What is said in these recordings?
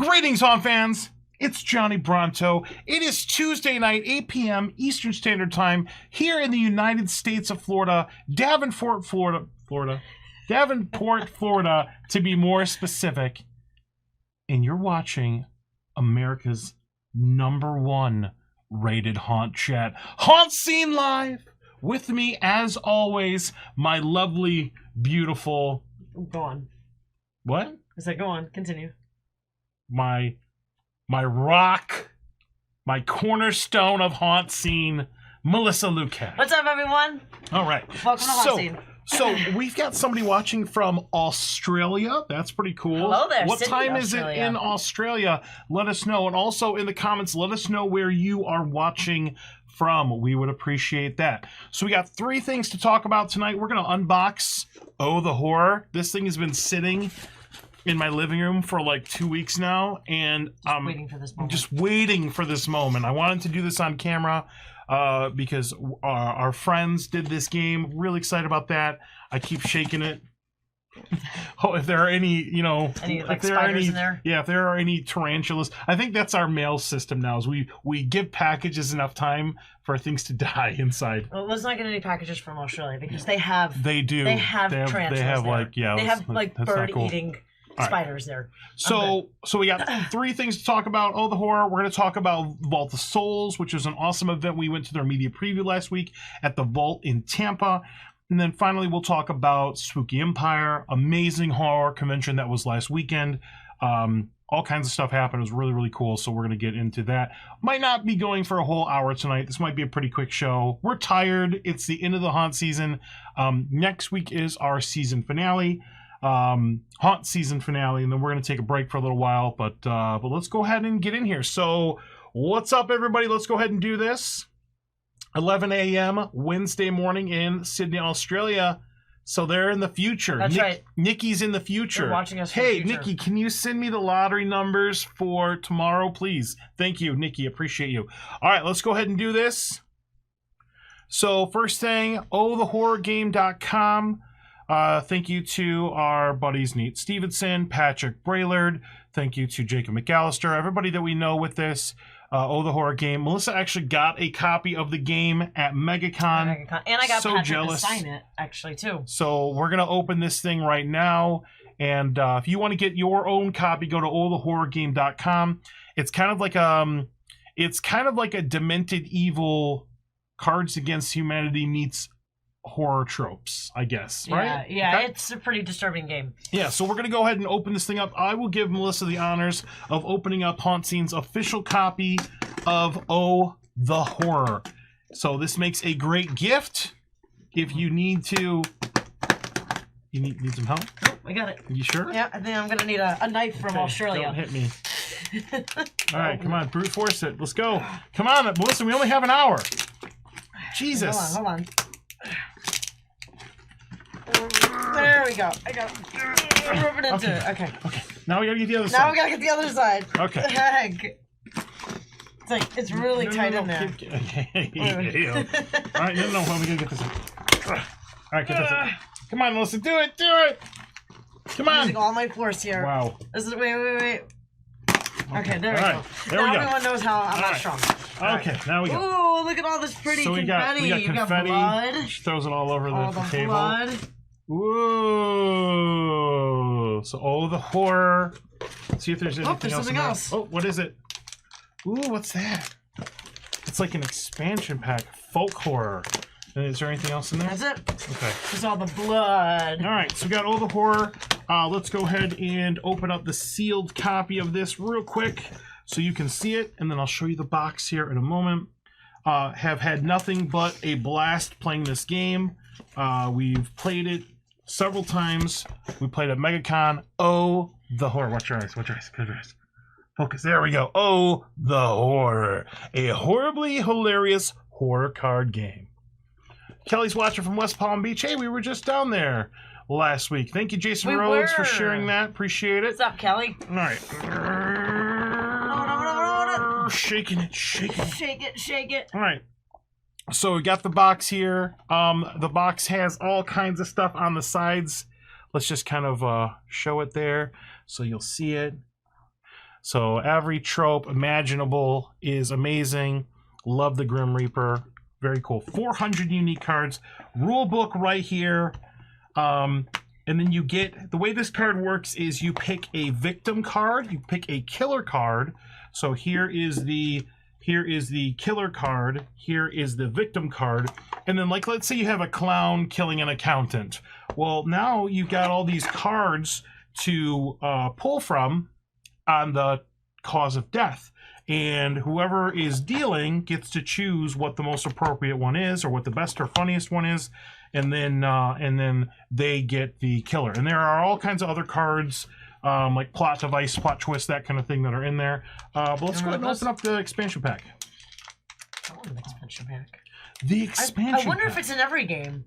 Greetings, Haunt fans. It's Johnny Bronto. It is Tuesday night, 8 p.m. Eastern Standard Time, here in the United States of Florida, Davenport, Florida, to be more specific. And you're watching America's #1 rated haunt chat, HauntScene Live. With me, as always, my lovely, beautiful. Go on. What? I said, go on. Continue. My rock, my cornerstone of HauntScene, Melissa Luquette. What's up, everyone? All right. Welcome to HauntScene. So we've got somebody watching from Australia. That's pretty cool. Hello there, What Sydney, time Australia. is it in Australia? Let us know. And also in the comments, let us know where you are watching from. We would appreciate that. So we got 3 things to talk about tonight. We're going to unbox Oh, the Horror. This thing has been sitting in my living room for like 2 weeks now, and I'm waiting for this moment. just waiting for this moment. I wanted to do this on camera because our friends did this game. Really excited about that. I keep shaking it. Oh, if there are any, Any, like, if there are spiders any, in there? yeah, if there are any tarantulas, I think that's our mail system now. Is we give packages enough time for things to die inside. Well, let's not get any packages from Australia because they have. They do. They have tarantulas. They have there. like They have like that's not cool. bird-eating All right. spiders there. So we got 3 things to talk about. Oh, the Horror. We're going to talk about Vault of Souls, which was an awesome event. We went to their media preview last week at the Vault in Tampa. And then finally, we'll talk about Spooky Empire, amazing horror convention that was last weekend. All kinds of stuff happened. It was really, really cool. So we're going to get into that. Might not be going for a whole hour tonight. This might be a pretty quick show. We're tired. It's the end of the haunt season. Next week is our season finale. Haunt season finale, and then we're going to take a break for a little while, but let's go ahead and get in here. So what's up, everybody? Let's go ahead and do this. 11 a.m. Wednesday morning in Sydney, Australia. So they're in the future. That's right. Nikki's in the future. They're watching us from Hey, the future. Nikki, can you send me the lottery numbers for tomorrow, please? Thank you, Nikki. Appreciate you. All right, let's go ahead and do this. So first thing, ohthehorrorgame.com. Thank you to our buddies Nate Stevenson, Patrick Braillard. Thank you to Jacob McAllister, everybody that we know with this. Oh, the Horror Game. Melissa actually got a copy of the game at MegaCon. And I got so Patrick jealous. to sign it, actually, too. So we're going to open this thing right now. And if you want to get your own copy, go to ohthehorrorgame.com. It's kind of like a Demented Evil Cards Against Humanity meets horror tropes, I guess, right? Yeah, Okay. It's a pretty disturbing game. Yeah, so we're going to go ahead and open this thing up. I will give Melissa the honors of opening up HauntScene's official copy of Oh, the Horror. So this makes a great gift if you need to... You need some help? Oh, I got it. You sure? Yeah, I think I'm going to need a knife from Australia. Don't hit me. All right, come on, brute force it. Let's go. Come on, Melissa, we only have an hour. Jesus. Hold on. There we go. I got it. Rub it into it. Okay. Now we gotta get the other side. Now we gotta get the other side. Okay. Heck. It's like, it's really tight in there. All right, no, we gotta get this in. All right, get this in. Come on, Melissa, do it. Come on. I'm using all my force here. Wow. This is, wait. Okay, there we All go. right, there we go. Everyone knows how I'm not strong. Okay, now we go. Ooh, look at all this pretty So we got confetti. confetti. You got blood. She throws it all over All the the table. blood. Ooh. So, oh, the Horror. Let's see if there's anything there's else. something in there. else. Oh, what is it? Ooh, what's that? It's like an expansion pack. Folk Horror. And is there anything else in there? That's it. Okay. Just all the blood. All right, so we got all the horror. Let's go ahead and open up the sealed copy of this real quick so you can see it, and then I'll show you the box here in a moment. Have had nothing but a blast playing this game. We've played it several times. We played at MegaCon. Oh, the Horror. Watch your eyes. Focus. There we go. Oh, the Horror. A horribly hilarious horror card game. Kelly's watching from West Palm Beach. Hey, we were just down there last week. Thank you, Jason Rhodes, for sharing that. Appreciate it. What's up, Kelly? All right. Shaking it. Shake it. All right. So we got the box here. The box has all kinds of stuff on the sides. Let's just kind of show it there so you'll see it. So every trope imaginable is amazing. Love the Grim Reaper. Very cool. 400 unique cards. Rule book right here. And then you get, the way this card works is you pick a victim card, you pick a killer card. So here is the killer card, here is the victim card, and then like let's say you have a clown killing an accountant. Well, now you've got all these cards to pull from on the cause of death. And whoever is dealing gets to choose what the most appropriate one is, or what the best or funniest one is, and then they get the killer. And there are all kinds of other cards, like plot device, plot twist, that kind of thing that are in there. But let's go ahead and open up the expansion pack. I want an expansion pack. The expansion I wonder pack. if it's in every game.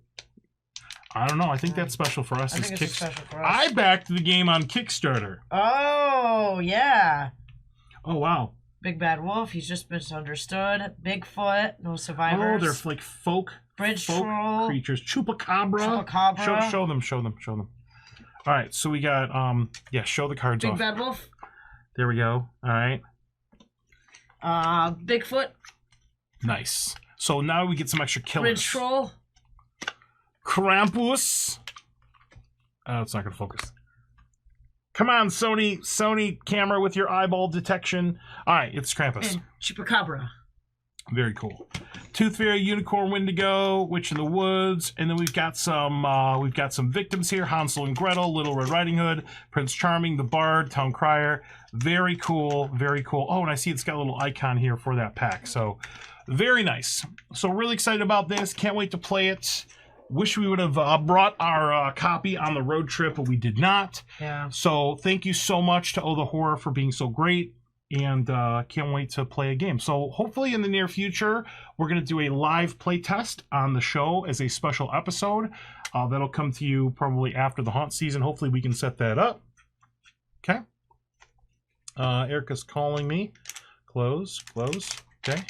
I don't know. I think that's special for us. I think it's special for us. I backed the game on Kickstarter. Oh, yeah. Oh, wow. Big Bad Wolf, he's just misunderstood. Bigfoot, no survivors. Oh, they're like folk Troll creatures. Chupacabra. Show them. All right, so we got show the cards off. Big Bad Wolf. There we go. All right. Bigfoot. Nice. So now we get some extra killers. Bridge Troll. Krampus. Oh, it's not gonna focus. Come on, Sony camera with your eyeball detection. All right, it's Krampus. And Chupacabra. Very cool. Tooth Fairy, Unicorn, Wendigo, Witch in the Woods, and then we've got some victims here: Hansel and Gretel, Little Red Riding Hood, Prince Charming, the Bard, Town Crier. Very cool, very cool. Oh, and I see it's got a little icon here for that pack. So very nice. So really excited about this. Can't wait to play it. Wish we would have brought our copy on the road trip, but we did not. Yeah. So thank you so much to Oh the Horror for being so great, and can't wait to play a game. So hopefully in the near future, we're going to do a live play test on the show as a special episode. That'll come to you probably after the haunt season. Hopefully we can set that up. Okay. Erica's calling me. Close. Okay.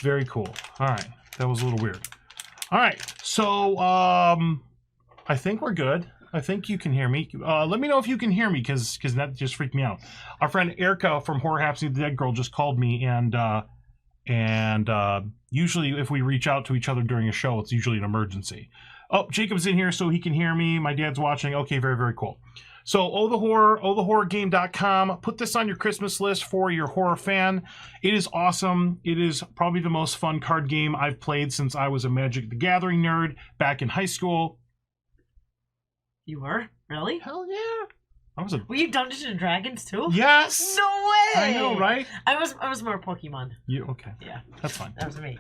Very cool. All right. That was a little weird. All right, so I think we're good. I think you can hear me. Let me know if you can hear me, because that just freaked me out. Our friend Erica from Horror Happening the Dead Girl just called me, and usually if we reach out to each other during a show, it's usually an emergency. Oh, Jacob's in here so he can hear me. My dad's watching. Okay, very, very cool. So, ohthehorrorgame.com. Put this on your Christmas list for your horror fan. It is awesome. It is probably the most fun card game I've played since I was a Magic the Gathering nerd back in high school. You were? Really? Hell yeah. Were you Dungeons and Dragons too? Yes. No way. I know, right? I was more Pokemon. You okay? Yeah. That's fine. That was me.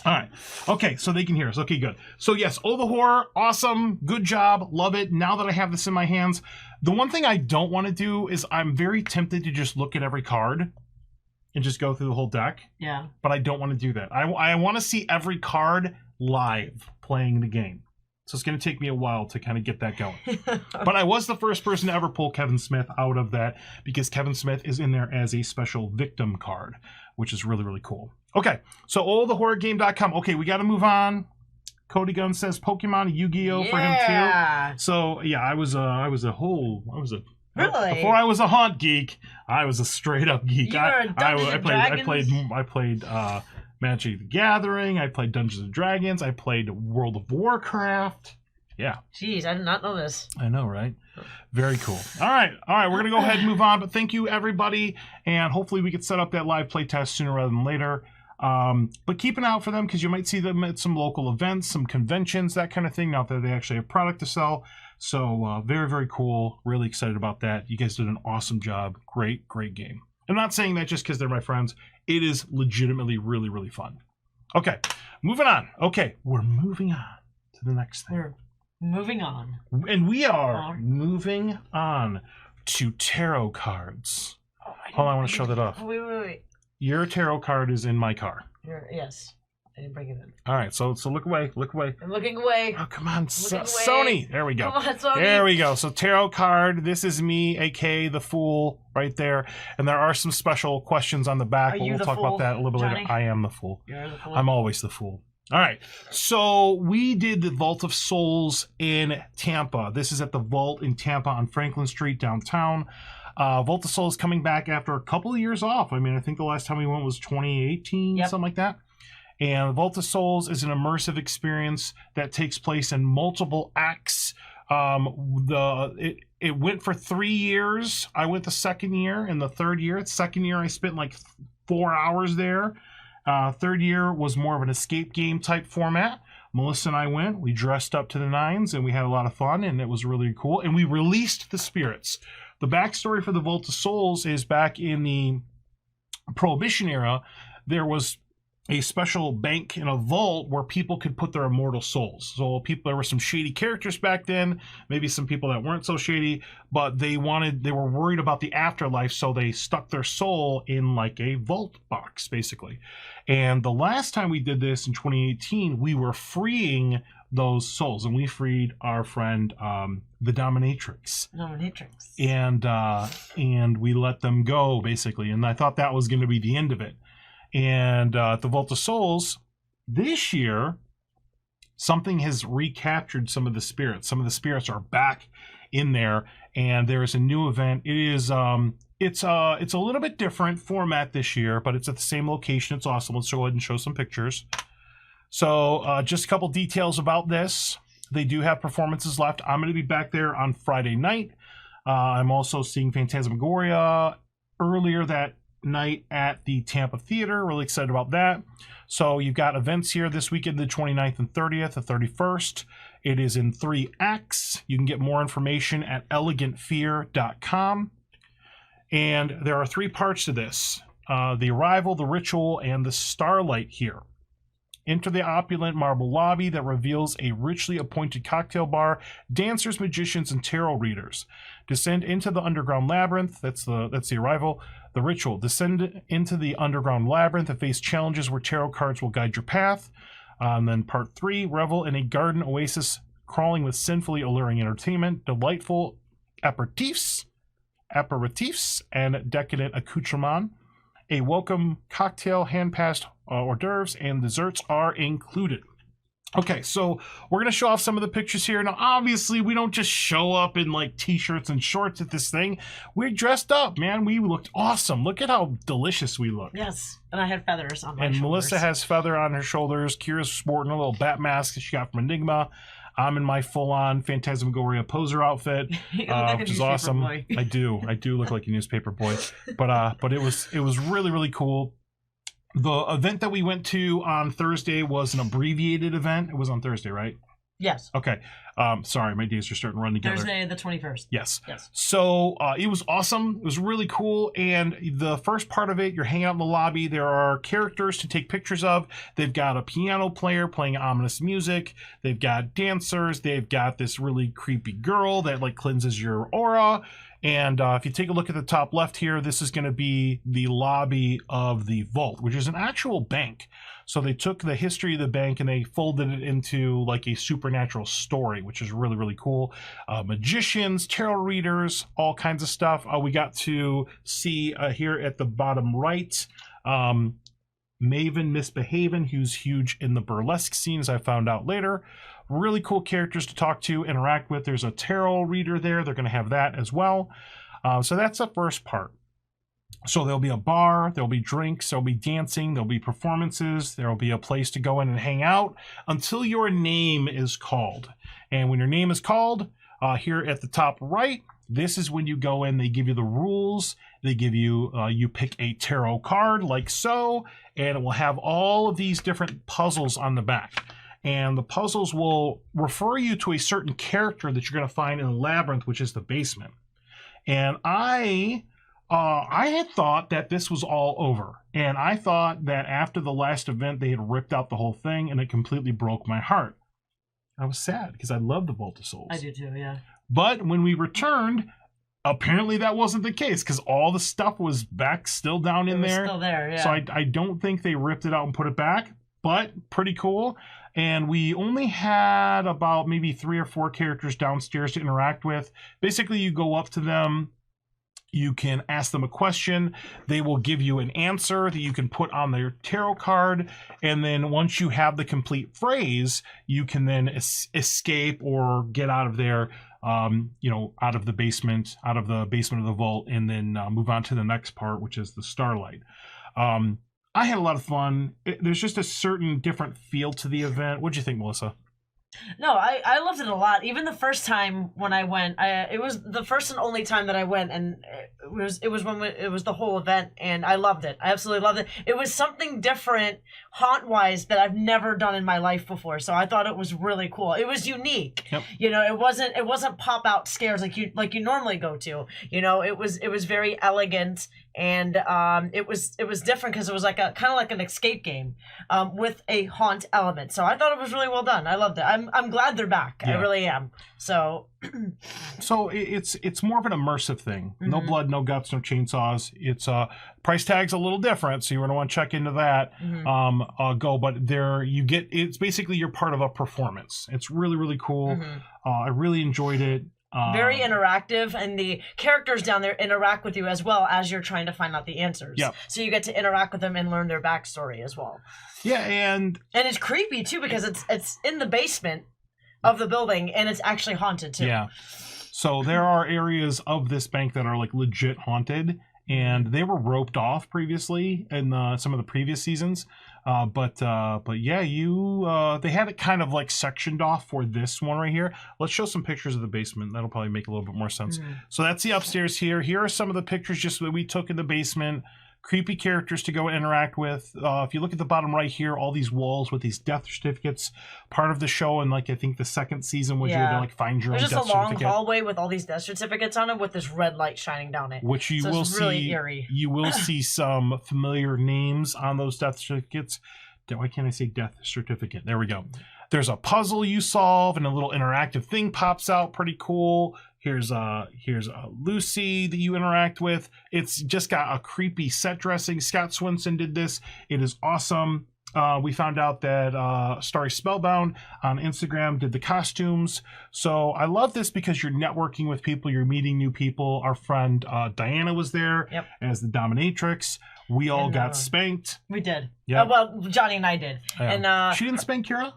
All right. Okay, so they can hear us. Okay, good. So yes, Oh the Horror, awesome, good job, love it. Now that I have this in my hands, the one thing I don't want to do is I'm very tempted to just look at every card and just go through the whole deck. Yeah. But I don't want to do that. I want to see every card live playing the game. So it's going to take me a while to kind of get that going. But I was the first person to ever pull Kevin Smith out of that, because Kevin Smith is in there as a special victim card, which is really, really cool. Okay, so ohthehorrorgame.com. Okay, we got to move on. Cody Gunn says Pokemon, Yu-Gi-Oh for him too. So yeah, I was a Really? Before I was a haunt geek, I was a straight up geek. You were a Dungeons and Dragons? I played Magic the Gathering. I played Dungeons and Dragons. I played World of Warcraft. Yeah. Jeez, I did not know this. I know, right? Very cool. All right. We're going to go ahead and move on. But thank you, everybody. And hopefully we can set up that live play test sooner rather than later. But keep an eye out for them, because you might see them at some local events, some conventions, that kind of thing. Not that they actually have product to sell. So very, very cool. Really excited about that. You guys did an awesome job. Great, great game. I'm not saying that just because they're my friends. It is legitimately really, really fun. Okay, moving on. Okay, we're moving on to the next thing. We're moving on. And we are moving on to tarot cards. Hold on, I want to show that off. Wait. Your tarot card is in my car. Yes. I didn't bring it in. All right, so look away. I'm looking away. Oh, come on, Sony. There we go. Come on, Sony. There we go. So tarot card. This is me, aka the Fool, right there. And there are some special questions on the back, but we'll talk about that a little bit later. I am the Fool. You're the Fool. I'm always the Fool. All right, so we did the Vault of Souls in Tampa. This is at the Vault in Tampa on Franklin Street downtown. Vault of Soul is coming back after a couple of years off. I mean, I think the last time we went was 2018, something like that. And Vault of Souls is an immersive experience that takes place in multiple acts. It went for 3 years. I went the second year, and the third year, second year I spent like 4 hours there. Third year was more of an escape game type format. Melissa and I went. We dressed up to the nines, and we had a lot of fun, and it was really cool. And we released the spirits. The backstory for the Vault of Souls is back in the Prohibition era, there was a special bank in a vault where people could put their immortal souls. So there were some shady characters back then, maybe some people that weren't so shady, but they were worried about the afterlife, so they stuck their soul in like a vault box, basically. And the last time we did this in 2018, we were freeing those souls, and we freed our friend, the Dominatrix. And we let them go, basically. And I thought that was going to be the end of it. And at the Vault of Souls, this year, something has recaptured some of the spirits. Some of the spirits are back in there, and there is a new event. It is it's a little bit different format this year, but it's at the same location. It's awesome. Let's go ahead and show some pictures. So just a couple details about this. They do have performances left. I'm going to be back there on Friday night. I'm also seeing Phantasmagoria earlier that night at the Tampa Theater. Really excited about that. So you've got events here this weekend, the 29th and 30th, the 31st. It is in 3 acts. You can get more information at elegantfear.com. And there are 3 parts to this. The Arrival, the Ritual, and the Starlight here. Enter the opulent marble lobby that reveals a richly appointed cocktail bar, dancers, magicians, and tarot readers. Descend into the underground labyrinth. That's the Arrival. The Ritual. Descend into the underground labyrinth and face challenges where tarot cards will guide your path. And then part 3, revel in a garden oasis crawling with sinfully alluring entertainment, delightful aperitifs, and decadent accoutrement. A welcome cocktail, hand-passed hors d'oeuvres, and desserts are included. Okay, so we're going to show off some of the pictures here. Now, obviously, we don't just show up in, like, t-shirts and shorts at this thing. We're dressed up, man. We looked awesome. Look at how delicious we look. Yes, and I had feathers on my shoulders. And Melissa has feather on her shoulders. Kira's sporting a little bat mask that she got from Enigma. I'm in my full-on Phantasmagoria poser outfit, which is awesome. Boy. I do look like a newspaper boy. But it was really, really cool. The event that we went to on Thursday was an abbreviated event. It was on Thursday, right? Yes. Okay. Sorry, my days are starting to run together. Thursday the 21st. Yes. So it was awesome. It was really cool. And the first part of it, you're hanging out in the lobby. There are characters to take pictures of. They've got a piano player playing ominous music. They've got dancers. They've got this really creepy girl that like cleanses your aura. And if you take a look at the top left here, this is going to be the lobby of the vault, which is an actual bank. So they took the history of the bank and they folded it into like a supernatural story, which is really, really cool. Magicians, tarot readers, all kinds of stuff. We got to see here at the bottom right, Maven Misbehavin', who's huge in the burlesque scene, as I found out later. Really cool characters to talk to, interact with. There's a tarot reader there. They're going to have that as well. So that's the first part. So there'll be a bar, there'll be drinks, there'll be dancing, there'll be performances, there'll be a place to go in and hang out until your name is called. And when your name is called, here at the top right, this is when you go in. They give you the rules. They give you, you pick a tarot card like so, and it will have all of these different puzzles on the back. And the puzzles will refer you to a certain character that you're going to find in the labyrinth, which is the basement. And I had thought that this was all over. And I thought that after the last event, they had ripped out the whole thing, and it completely broke my heart. I was sad because I love the Vault of Souls. I do too, yeah. But when we returned, apparently that wasn't the case because all the stuff was back still down in there. Still there, yeah. So I don't think they ripped it out and put it back, but pretty cool. And we only had about maybe 3 or 4 characters downstairs to interact with. Basically, you go up to them. You can ask them a question. They will give you an answer that you can put on their tarot card. And then once you have the complete phrase, you can then escape or get out of there out of the basement of the vault, and then move on to the next part, which is the Starlight. I had a lot of fun. There's just a certain different feel to the event. What'd you think, Melissa? No, I loved it a lot. Even the first time when I went, it was the first and only time that I went, and it was the whole event, and I loved it. I absolutely loved it. It was something different, haunt-wise, that I've never done in my life before. So I thought it was really cool. It was unique. Yep. It wasn't pop-out scares like you normally go to. It was very elegant, and it was different because it was like kind of like an escape game with a haunt element. So I thought it was really well done. I loved it. I'm glad they're back. Yeah. I really am. So it's more of an immersive thing. No blood, no guts, no chainsaws. It's price tag's a little different, so you're gonna want to check into that. But it's basically you're part of a performance. It's really, really cool. I really enjoyed it. Very interactive, and the characters down there interact with you as well as you're trying to find out the answers. Yeah. So you get to interact with them and learn their backstory as well. Yeah, and it's creepy too because it's in the basement of the building and it's actually haunted too. Yeah. So there are areas of this bank that are like legit haunted, and they were roped off previously in some of the previous seasons. But yeah, they had it kind of like sectioned off for this one right here. Let's show some pictures of the basement. That'll probably make a little bit more sense. So that's the upstairs here. Here are some of the pictures just that we took in the basement. Creepy characters to go interact with. If you look at the bottom right here, all these walls with these death certificates. Part of the show, and like I think the second season was you had to like find your own death certificate. There's just a long hallway with all these death certificates on it with this red light shining down it. Which you will see. Really eerie. You will see some familiar names on those death certificates. Why can't I say death certificate? There we go. There's a puzzle you solve, and a little interactive thing pops out. Pretty cool. Here's Lucy that you interact with. It's just got a creepy set dressing. Scott Swinson did this. It is awesome. We found out that Starry Spellbound on Instagram did the costumes. So I love this because you're networking with people. You're meeting new people. Our friend Diana was there as the dominatrix. We all got spanked. We did. Yeah. Well, Johnny and I did. And she didn't spank Kira?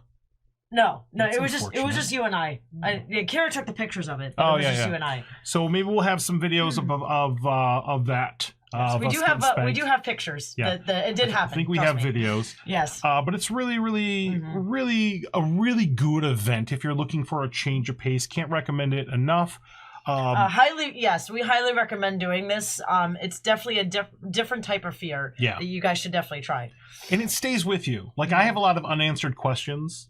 No, it was just you and I. Kira took the pictures of it. It was just you and I. So maybe we'll have some videos of that. Yes, we do have pictures. Yeah. It did happen. I think we have videos. Yes. But it's really, really, really a really good event if you're looking for a change of pace. Can't recommend it enough. We highly recommend doing this. It's definitely a different type of fear that you guys should definitely try. And it stays with you. Like I have a lot of unanswered questions.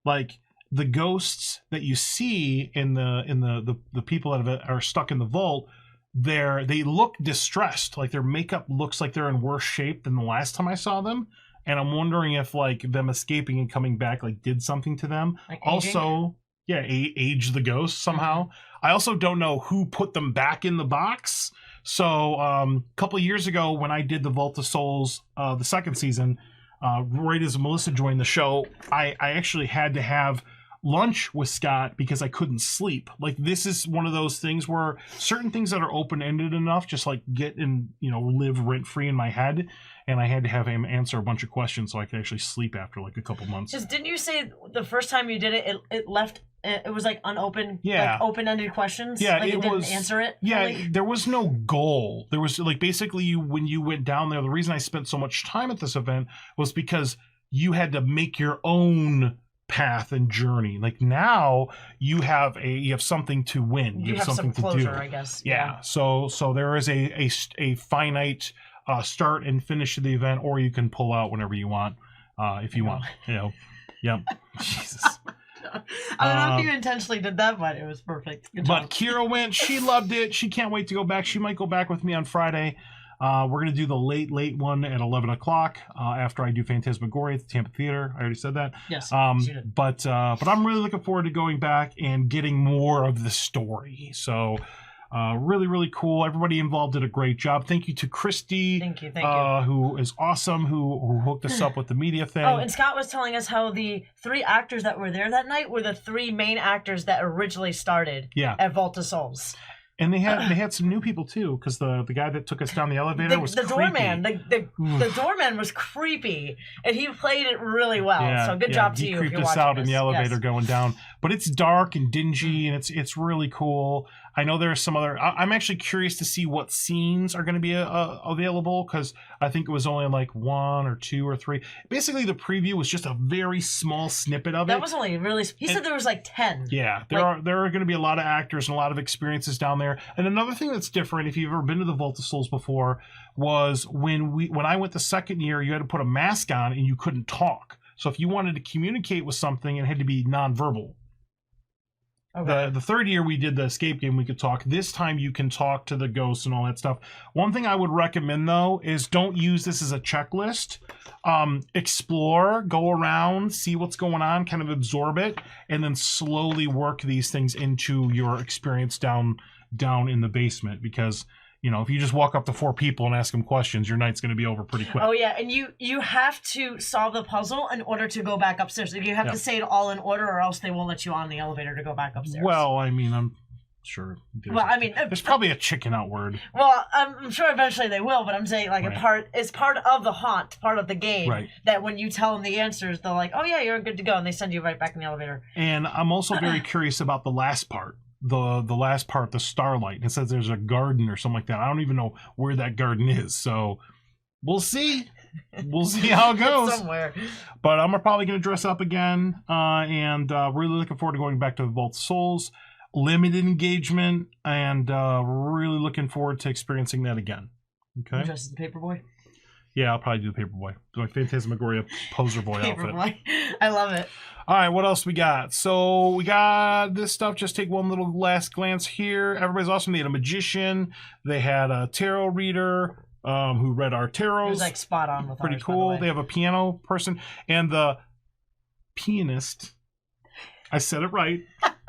Like the ghosts that you see in the people that are stuck in the vault, they look distressed. Like their makeup looks like they're in worse shape than the last time I saw them. And I'm wondering if like them escaping and coming back like did something to them. Like also, age the ghosts somehow. I also don't know who put them back in the box. So a couple of years ago when I did the Vault of Souls, the second season, right as Melissa joined the show, I actually had to have lunch with Scott because I couldn't sleep. Like this is one of those things where certain things that are open-ended enough just like get and live rent-free in my head, and I had to have him answer a bunch of questions so I could actually sleep after like a couple months. Just didn't you say the first time you did it left it was like unopened, like open-ended questions? Yeah, like it didn't answer it? Yeah, really? There was no goal. There was like basically when you went down there, the reason I spent so much time at this event was because you had to make your own path and journey. Like now you have something to win. You have something some closure, to do. I guess. Yeah. So there is a finite start and finish to the event, or you can pull out whenever you want, if you want. Yep. Jesus. I don't know if you intentionally did that, but it was perfect. Good job. But Kira went. She loved it. She can't wait to go back. She might go back with me on Friday. We're going to do the late one at 11 o'clock after I do Phantasmagoria at the Tampa Theater. I already said that. Yes, but I'm really looking forward to going back and getting more of the story. So really, really cool. Everybody involved did a great job. Thank you to Christy. Thank you. Who is awesome, who hooked us up with the media thing. Oh, and Scott was telling us how the 3 actors that were there that night were the 3 main actors that originally started at Vault of Souls. And they had some new people too, because the guy that took us down the elevator was the creepy. doorman. The doorman was creepy, and he played it really well. So good job to you. He creeped us out in the elevator going down. but it's dark and dingy, and it's really cool. I know there are some other. I'm actually curious to see what scenes are going to be available, because I think it was only like 1 or 2 or 3. Basically, the preview was just a very small snippet of it. That was only really. He said there was like 10. Yeah, there are going to be a lot of actors and a lot of experiences down there. And another thing that's different, if you've ever been to the Vault of Souls before, was when I went the second year, you had to put a mask on and you couldn't talk. So if you wanted to communicate with something, it had to be nonverbal. Okay. The third year we did the escape game, we could talk. This time you can talk to the ghosts and all that stuff. One thing I would recommend, though, is don't use this as a checklist. Explore, go around, see what's going on, kind of absorb it, and then slowly work these things into your experience down in the basement. Because, you know, if you just walk up to 4 people and ask them questions, your night's going to be over pretty quick. Oh, yeah, and you have to solve the puzzle in order to go back upstairs. You have to say it all in order, or else they won't let you on the elevator to go back upstairs. Well, I mean, I'm sure there's probably a chicken out word. Well, I'm sure eventually they will, but I'm saying like it's part of the haunt, part of the game, that when you tell them the answers, they're like, oh, yeah, you're good to go, and they send you right back in the elevator. And I'm also very curious about the last part. The last part, the starlight. It says there's a garden or something like that. I don't even know where that garden is, so we'll see. We'll see how it goes. Somewhere. But I'm probably going to dress up again, and really looking forward to going back to the Vault of Souls. Limited engagement, and really looking forward to experiencing that again. Okay. Dressed as the Paperboy? Yeah, I'll probably do the Paperboy. My Phantasmagoria poser boy outfit. Paperboy. I love it. All right, what else we got? So we got this stuff. Just take one little last glance here. Everybody's awesome. They had a magician. They had a tarot reader who read our tarots. It was like spot on with pretty ours, cool. by the way. They have a piano person, and the pianist. I said it right.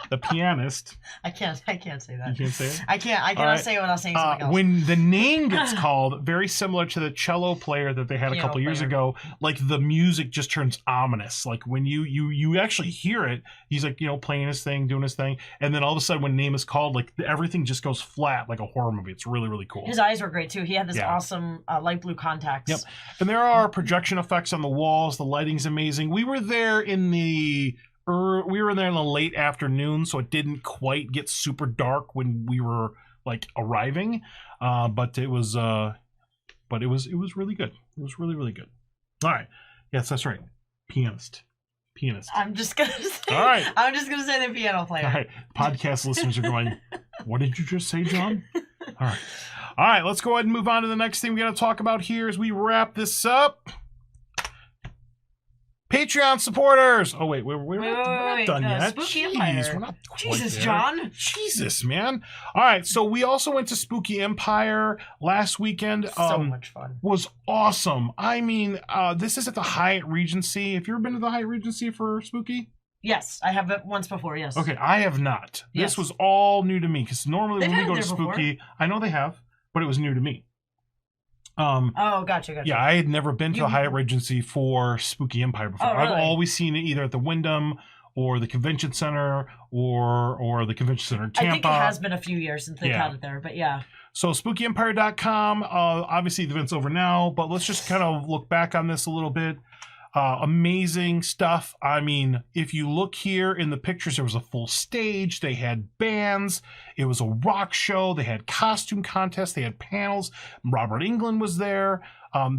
The pianist. I can't say that. You can't say it? I cannot say it without saying something else. When the name gets called, very similar to the cello player that they had a couple years ago, like the music just turns ominous. Like when you actually hear it, he's like, you know, playing his thing, doing his thing, and then all of a sudden when name is called, like everything just goes flat like a horror movie. It's really, really cool. His eyes were great too. He had this awesome light blue contacts. Yep. And there are projection effects on the walls. The lighting's amazing. We were there in the late afternoon, so it didn't quite get super dark when we were like arriving, but it was really good. It was really, really good. All right, yes, that's right. Pianist. I'm just gonna say. All right. I'm just gonna say the piano player. All right. Podcast listeners are going, what did you just say, John? All right. Let's go ahead and move on to the next thing we got to talk about here as we wrap this up. Patreon supporters. Oh wait, we're not done yet. Spooky Jeez, Empire. we're not quite Jesus, there. John. Jesus, man. All right, so we also went to Spooky Empire last weekend. So much fun. Was awesome. I mean, this is at the Hyatt Regency. Have you ever been to the Hyatt Regency for Spooky? Yes, I have it once before. Yes. Okay, I have not. Yes. This was all new to me because normally They've when we had go it to there before. Spooky, I know they have, but it was new to me. Oh, gotcha. Yeah, I had never been to the Hyatt Regency for Spooky Empire before. Oh, really? I've always seen it either at the Wyndham or the Convention Center or the Convention Center in Tampa. I think it has been a few years since they've had it there, but yeah. So SpookyEmpire.com, obviously the event's over now, but let's just kind of look back on this a little bit. Amazing stuff. I mean, if you look here in the pictures, there was a full stage. They had bands. It was a rock show. They had costume contests. They had panels. Robert Englund was there.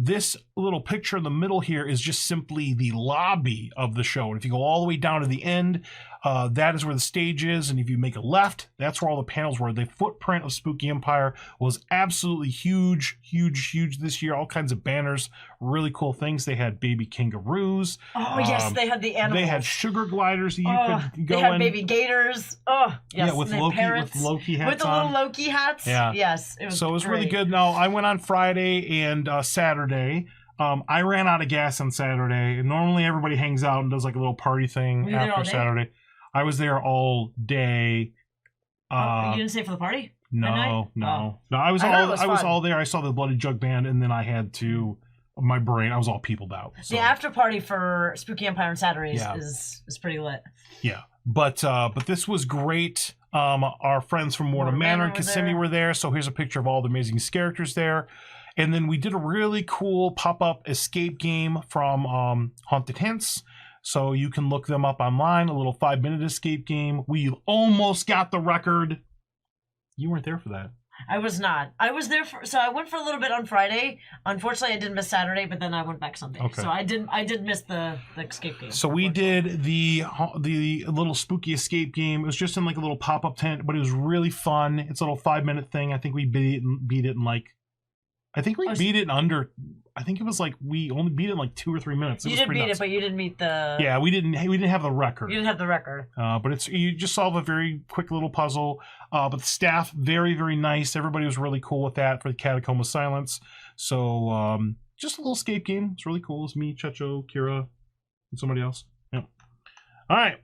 This little picture in the middle here is just simply the lobby of the show. And if you go all the way down to the end, that is where the stage is. And if you make a left, that's where all the panels were. The footprint of Spooky Empire was absolutely huge this year. All kinds of banners, really cool things. They had baby kangaroos. Oh, yes, they had the animals. They had sugar gliders that you could go in. They had baby gators. Oh, yes. Yeah, with Loki hats with the little Loki hats. Yeah. Yes. It was really good. Now, I went on Friday and Saturday. I ran out of gas on Saturday. And normally everybody hangs out and does like a little party thing after Saturday. I was there all day. You didn't stay for the party? No. I was all there. I saw the Bloody Jug Band, and then I had to. My brain, I was all peopled out. So. The after party for Spooky Empire on Saturdays is pretty lit. Yeah, but this was great. Our friends from Mortimer Manor and Kissimmee were there. So here's a picture of all the amazing characters there. And then we did a really cool pop-up escape game from Haunted Hints. So you can look them up online, a little 5-minute escape game. We almost got the record. You weren't there for that. I was not. I was there so I went for a little bit on Friday. Unfortunately, I did miss Saturday, but then I went back Sunday. Okay. So I did miss the escape game. So we did the little spooky escape game. It was just in like a little pop-up tent, but it was really fun. It's a little 5-minute thing. I think we beat it in like, beat it in under, I think it was like, we only beat it in like 2 or 3 minutes. You did beat it, but you didn't meet the... Yeah, we didn't have the record. You didn't have the record. But you just solve a very quick little puzzle. But the staff, very, very nice. Everybody was really cool with that for the Catacomb of Silence. So just a little escape game. It's really cool. It's me, Checho, Kira, and somebody else. Yeah. All right.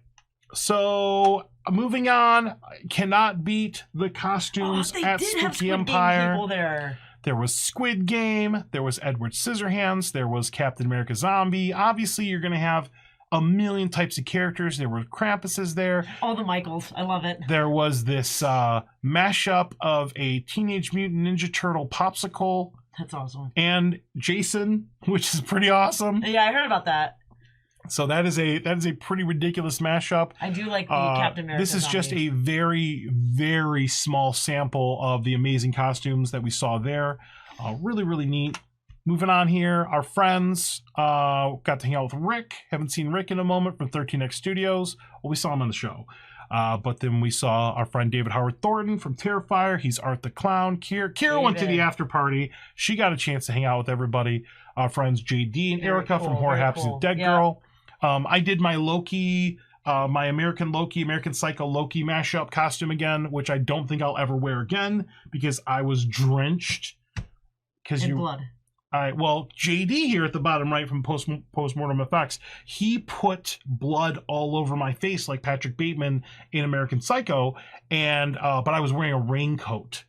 So moving on, cannot beat the costumes at Spooky Empire. People there. There was Squid Game. There was Edward Scissorhands. There was Captain America Zombie. Obviously, you're going to have a million types of characters. There were Krampuses there. All the Michaels. I love it. There was this mashup of a Teenage Mutant Ninja Turtle popsicle. That's awesome. And Jason, which is pretty awesome. Yeah, I heard about that. So that is a pretty ridiculous mashup. I do like the Captain America. This is just a very, very small sample of the amazing costumes that we saw there. Really, really neat. Moving on here, our friends got to hang out with Rick. Haven't seen Rick in a moment from 13X Studios. Well, we saw him on the show. But then we saw our friend David Howard Thornton from Terrifier. He's Art the Clown. Kira went to the after party. She got a chance to hang out with everybody. Our friends JD and Erica from Horror Happens with Dead Girl. I did my Loki, my American Psycho Loki mashup costume again, which I don't think I'll ever wear again because I was drenched. In blood. Well, JD here at the bottom right from Postmortem Effects, he put blood all over my face like Patrick Bateman in American Psycho, and but I was wearing a raincoat.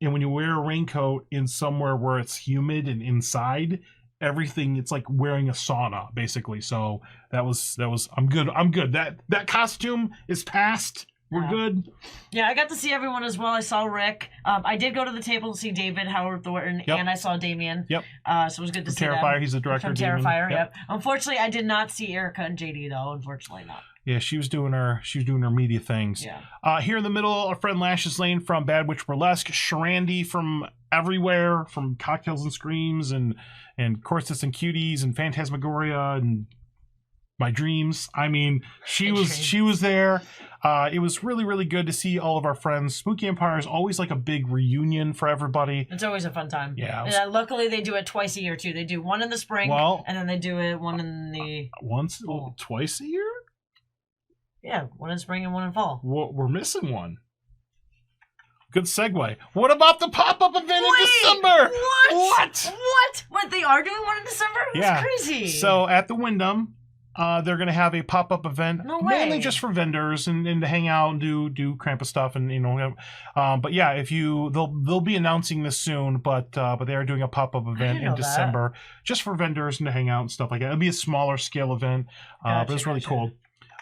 And when you wear a raincoat in somewhere where it's humid and inside, everything, it's like wearing a sauna basically. So that was I'm good. That costume is past. We're good. Yeah, I got to see everyone as well. I saw Rick. I did go to the table to see David Howard Thornton, and I saw Damien. Yep. So it was good to see Terrifier. them. He's the director from Terrifier. Yep. Unfortunately, I did not see Erica and JD though. Unfortunately, not. Yeah, she was doing her media things. Yeah. Here in the middle, our friend Lashes Lane from Bad Witch Burlesque, Sharandy from everywhere, from Cocktails and Screams and Corsets and Cuties and Phantasmagoria and My Dreams. I mean, she was there. It was really, really good to see all of our friends. Spooky Empire is always like a big reunion for everybody. It's always a fun time. Yeah. Luckily, they do it twice a year too. They do one in the spring, and then they do it one in the twice a year. Yeah, one in spring and one in fall. We're missing one. Good segue. What about the pop-up event in December? What? They are doing one in December? That's crazy. So at the Wyndham, they're going to have a pop-up event, mainly just for vendors and to hang out and do Krampus stuff and but yeah, they'll be announcing this soon, but they are doing a pop-up event in December just for vendors and to hang out and stuff like that. It'll be a smaller scale event, but it's really cool.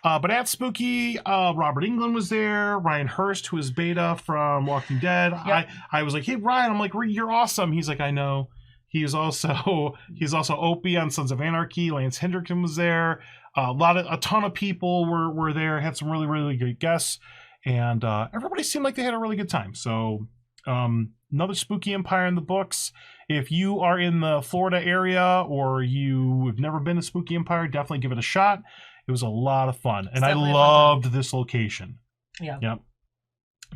But at Spooky, Robert Englund was there. Ryan Hurst, who is Beta from Walking Dead. Yep. I was like, hey Ryan, I'm like, you're awesome. He's like, I know. He's also Opie on Sons of Anarchy. Lance Hendrickson was there. A ton of people were there. Had some really, really good guests, and everybody seemed like they had a really good time. So another Spooky Empire in the books. If you are in the Florida area or you have never been to Spooky Empire, definitely give it a shot. It was a lot of fun, and I loved this location. Yeah. Yep.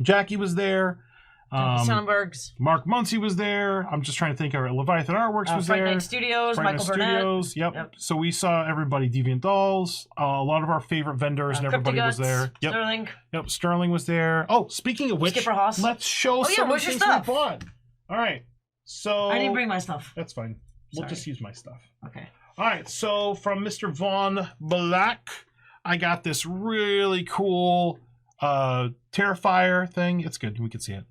Jackie was there. Sonnenbergs. Mark Muncy was there. I'm just trying to think of it. Leviathan Artworks was there. Fright Night Studios, Michael Burnett. Yep. So we saw everybody. Deviant Dolls. A lot of our favorite vendors and everybody was there. Yep. Sterling. Yep. Sterling was there. Oh, speaking of which, Skipper Haas. Let's show some of the things we bought. All right. So I didn't bring my stuff. That's fine. We'll just use my stuff. Okay. All right, so from Mr. Von Black, I got this really cool Terrifier thing. It's good. We can see it.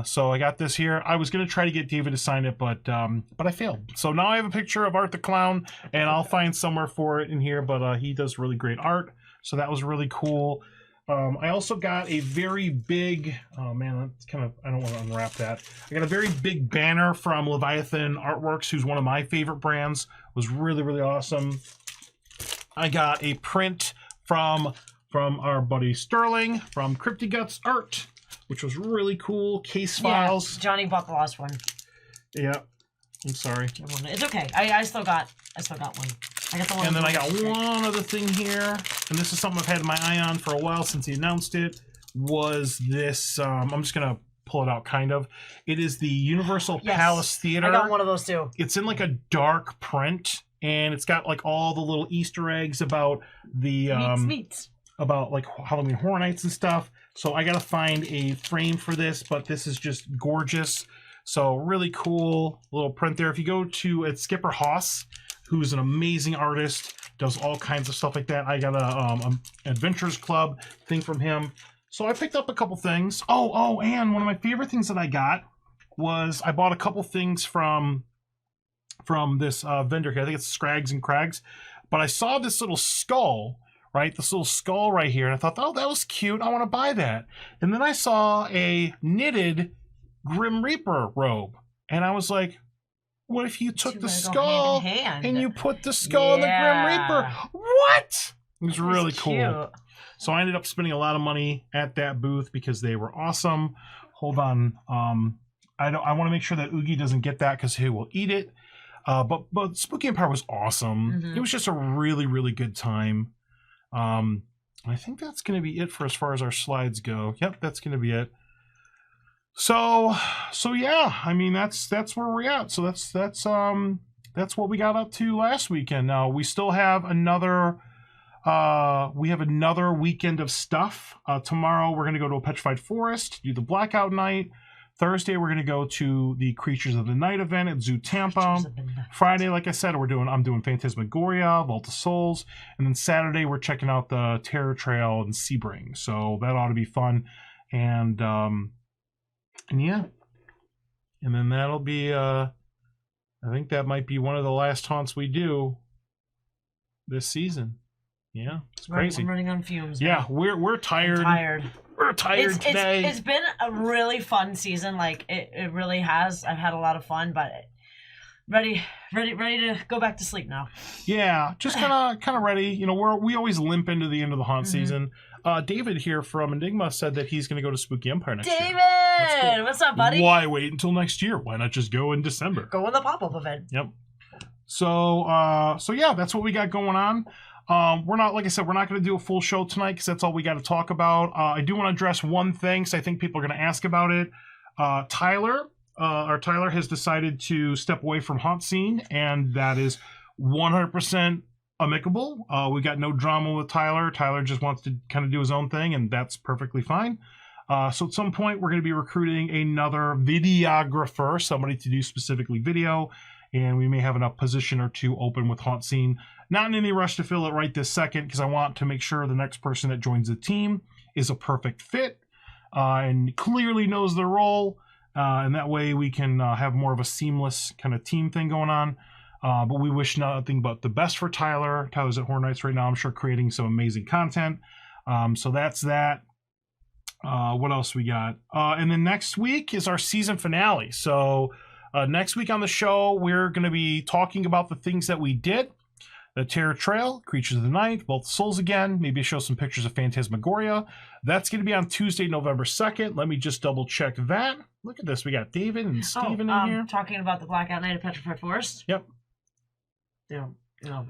So I got this here. I was going to try to get David to sign it, but I failed. So now I have a picture of Art the Clown, and I'll find somewhere for it in here, but he does really great art. So that was really cool. I also got a very big, oh man, that's kind of, I don't want to unwrap that. I got a very big banner from Leviathan Artworks, who's one of my favorite brands. It was really, really awesome. I got a print from our buddy Sterling from Cryptiguts Art, which was really cool. Case files. Yeah, Johnny bought the last one. Yeah. I'm sorry. It's okay. I still got one. I got the one. And then I got one other thing here, and this is something I've had my eye on for a while since he announced it. Was this? I'm just gonna pull it out, kind of. It is the Universal Palace Theater. I got one of those too. It's in like a dark print, and it's got like all the little Easter eggs about the about like Halloween Horror Nights and stuff. So I gotta find a frame for this, but this is just gorgeous. So really cool little print there. If you go to Skipper Haas, who's an amazing artist, does all kinds of stuff like that. I got a Adventures Club thing from him. So I picked up a couple things. Oh, and one of my favorite things that I got was I bought a couple things from this vendor here. I think it's Scrags and Crags. But I saw this little skull, right? This little skull right here. And I thought, oh, that was cute. I want to buy that. And then I saw a knitted Grim Reaper robe. And I was like, what if you took the skull hand in hand. and you put the skull in the Grim Reaper? What? It was really cool. So I ended up spending a lot of money at that booth because they were awesome. Hold on. I want to make sure that Oogie doesn't get that because he will eat it. But Spooky Empire was awesome. Mm-hmm. It was just a really, really good time. I think that's going to be it for as far as our slides go. Yep, that's going to be it. So yeah, I mean that's where we're at. So that's what we got up to last weekend. Now we still have another weekend of stuff. Tomorrow we're going to go to a Petrified Forest, do the Blackout Night. Thursday we're going to go to the Creatures of the Night event at Zoo Tampa. Friday, like I said, I'm doing Phantasmagoria, Vault of Souls, and then Saturday we're checking out the Terror Trail and Sebring. So that ought to be fun. And yeah. And then that'll be I think that might be one of the last haunts we do this season. Yeah, it's crazy. I'm running on fumes. Man. Yeah, we're tired. I'm tired. We're tired today. It's been a really fun season. Like it really has. I've had a lot of fun, but ready to go back to sleep now. Yeah, just kind of ready. You know, we always limp into the end of the haunt season. David here from Enigma said that he's going to go to Spooky Empire next year. David, cool. What's up, buddy? Why wait until next year? Why not just go in December? Go in the pop-up event. Yep. So yeah, that's what we got going on. We're not, like I said, we're not going to do a full show tonight because that's all we got to talk about. I do want to address one thing because I think people are going to ask about it. Tyler has decided to step away from HauntScene, and that is 100% amicable. We got no drama with Tyler. Tyler just wants to kind of do his own thing, and that's perfectly fine. So at some point, we're going to be recruiting another videographer, somebody to do specifically video, and we may have a position or two open with HauntScene. Not in any rush to fill it right this second because I want to make sure the next person that joins the team is a perfect fit and clearly knows their role. And that way we can have more of a seamless kind of team thing going on. But we wish nothing but the best for Tyler. Tyler's at Horror Nights right now, I'm sure, creating some amazing content. So that's that. What else we got? And then next week is our season finale. So next week on the show, we're going to be talking about the things that we did. The Terror Trail, Creatures of the Night, Vault of Souls again. Maybe show some pictures of Phantasmagoria. That's going to be on Tuesday, November 2nd. Let me just double check that. Look at this. We got David and Steven in here. Talking about the Blackout Night of Petrified Forest. Yep.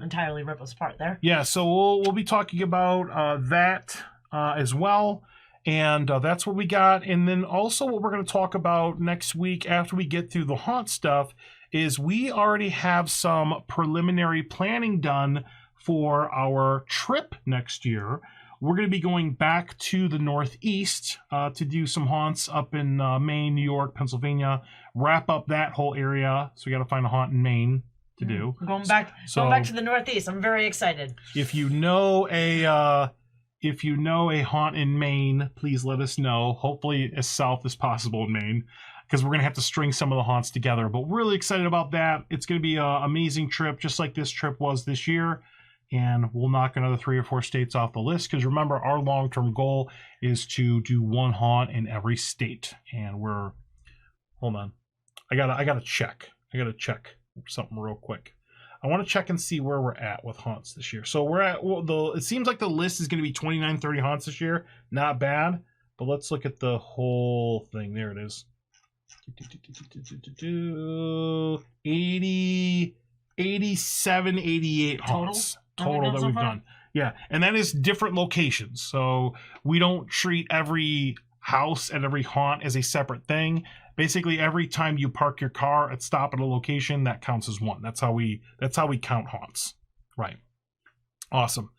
Entirely rip us apart there. Yeah, so we'll be talking about that as well. And that's what we got. And then also what we're going to talk about next week after we get through the haunt stuff is we already have some preliminary planning done for our trip next year. We're going to be going back to the Northeast to do some haunts up in Maine, New York, Pennsylvania, wrap up that whole area. So we got to find a haunt in Maine to do. Going back to the Northeast. I'm very excited. If you know a haunt in Maine, please let us know. Hopefully as south as possible in Maine, because we're going to have to string some of the haunts together. But we're really excited about that. It's going to be an amazing trip, just like this trip was this year. And we'll knock another 3 or 4 states off the list. Because remember, our long-term goal is to do one haunt in every state. And hold on. I gotta check something real quick. I want to check and see where we're at with haunts this year. So we're at, well, it seems like the list is going to be 29, 30 haunts this year. Not bad. But let's look at the whole thing. There it is. 80, 87, 88 haunts total that we've done. Yeah, and that is different locations. So we don't treat every house and every haunt as a separate thing. Basically, every time you park your car at stop at a location, that counts as one. That's how we count haunts. Right. Awesome.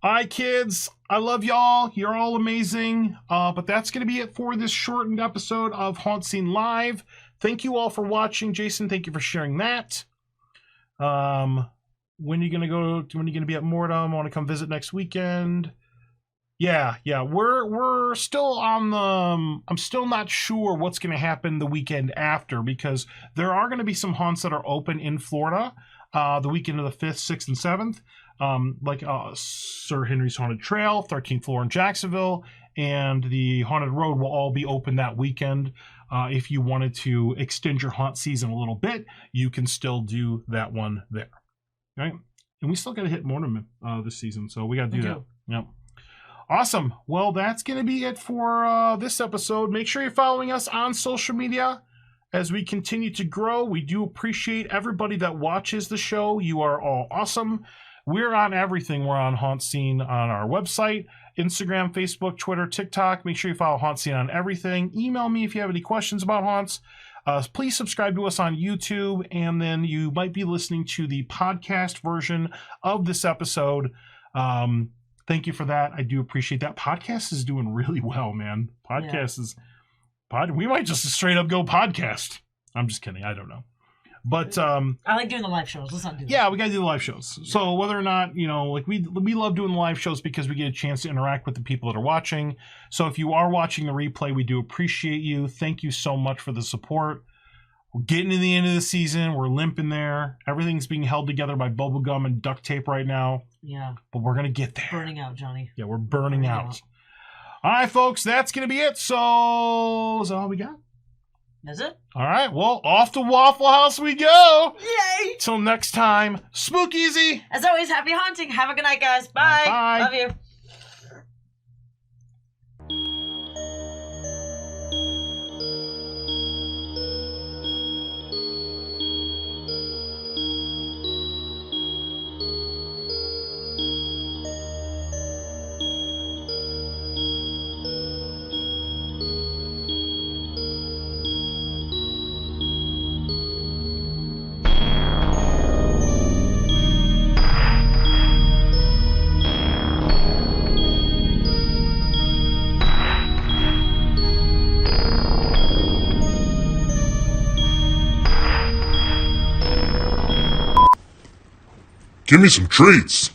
All right, kids. I love y'all. You're all amazing. But that's going to be it for this shortened episode of HauntScene Live. Thank you all for watching. Jason, thank you for sharing that. When are you gonna be at Mortem? I want to come visit next weekend. Yeah. We're still on the. I'm still not sure what's gonna happen the weekend after, because there are gonna be some haunts that are open in Florida, the weekend of the 5th, 6th, and 7th, like Sir Henry's Haunted Trail, 13th floor in Jacksonville, and the Haunted Road will all be open that weekend. If you wanted to extend your haunt season a little bit, you can still do that one there. Right, and we still got to hit Mortem this season, so we got to do that. Yep. Awesome. Well, that's going to be it for this episode. Make sure you're following us on social media as we continue to grow. We do appreciate everybody that watches the show. You are all awesome. We're on everything. We're on HauntScene on our website, Instagram, Facebook, Twitter, TikTok. Make sure you follow HauntScene on everything. Email me if you have any questions about haunts. Please subscribe to us on YouTube, and then you might be listening to the podcast version of this episode. Thank you for that. I do appreciate that. Podcast is doing really well, man. We might just straight up go podcast. I'm just kidding. I don't know. But I like doing the live shows. Let's not do that. Yeah, we got to do the live shows. So whether or not, like we love doing the live shows because we get a chance to interact with the people that are watching. So if you are watching the replay, we do appreciate you. Thank you so much for the support. We're getting to the end of the season. We're limping there. Everything's being held together by bubble gum and duct tape right now. Yeah. But we're going to get there. Burning out, Johnny. Yeah, we're burning out. All right, folks, that's going to be it. So is that all we got? Is it? All right, well, off to Waffle House we go. Yay! Till next time, spook easy. As always, happy haunting. Have a good night, guys. Bye. Bye. Love you. Give me some treats.